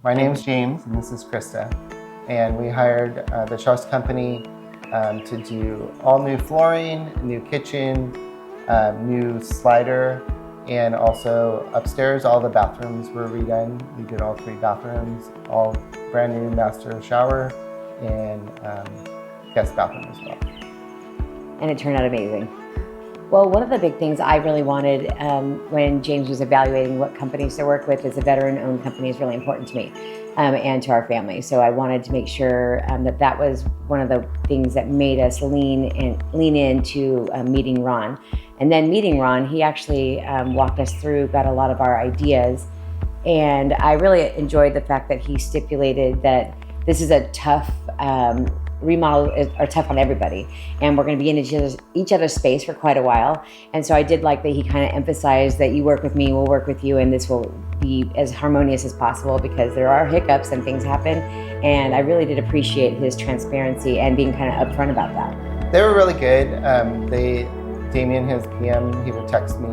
My name's James, and this is Krista. And we hired the trust company to do all new flooring, new kitchen, new slider, and also upstairs, all the bathrooms were redone. We did all 3 bathrooms, all brand new master shower, and guest bathroom as well. And it turned out amazing. Well, one of the big things I really wanted when James was evaluating what companies to work with is a veteran-owned company is really important to me and to our family. So I wanted to make sure that was one of the things that made us lean into meeting Ron. And then meeting Ron, he actually walked us through, got a lot of our ideas. And I really enjoyed the fact that he stipulated that this is a tough remodel are tough on everybody, and we're going to be in each other's space for quite a while. And so I did like that he kind of emphasized that you work with me, we'll work with you, and this will be as harmonious as possible because there are hiccups and things happen. And I really did appreciate his transparency and being kind of upfront about that. They were really good. Damien, his PM, he would text me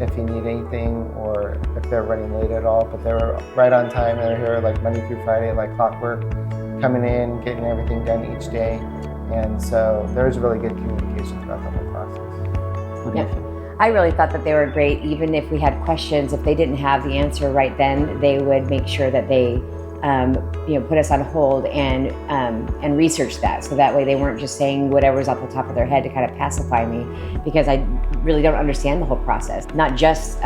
if he needed anything or if they're running late at all, but they were right on time. They were here like Monday through Friday, like clockwork, coming in, getting everything done each day. And so there was really good communication throughout the whole process. What do you think? I really thought that they were great. Even if we had questions, if they didn't have the answer right then, they would make sure that they put us on hold and research that. So that way they weren't just saying whatever's off the top of their head to kind of pacify me, because I really don't understand the whole process. Not just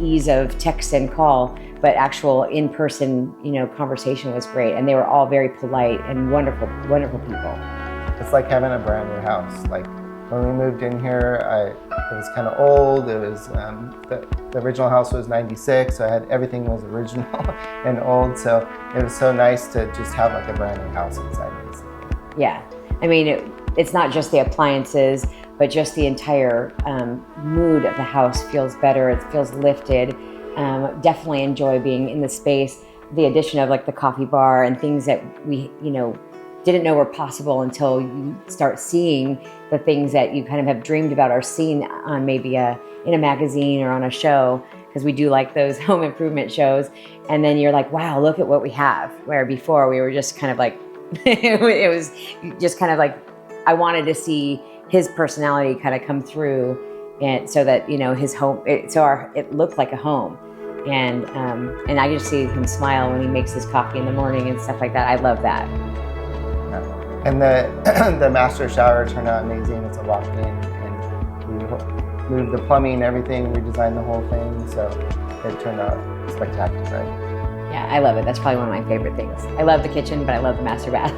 ease of text and call, but actual in-person, conversation was great. And they were all very polite and wonderful, wonderful people. It's like having a brand new house. Like when we moved in here, it was kind of old. It was the original house was 96, so everything was original and old. So it was so nice to just have like a brand new house inside. Basically. Yeah, I mean, it's not just the appliances, but just the entire mood of the house feels better. It feels lifted. Definitely enjoy being in the space. The addition of like the coffee bar and things that we, didn't know were possible until you start seeing the things that you kind of have dreamed about or seen on maybe in a magazine or on a show, because we do like those home improvement shows. And then you're like, wow, look at what we have. Where before we were just kind of like, it was just kind of like, I wanted to see his personality kind of come through, and so that, his home, it looked like a home. And I just see him smile when he makes his coffee in the morning and stuff like that. I love that. And the master shower turned out amazing. It's a walk-in, and we moved the plumbing and everything, redesigned the whole thing, so it turned out spectacular. Yeah, I love it. That's probably one of my favorite things. I love the kitchen, but I love the master bath.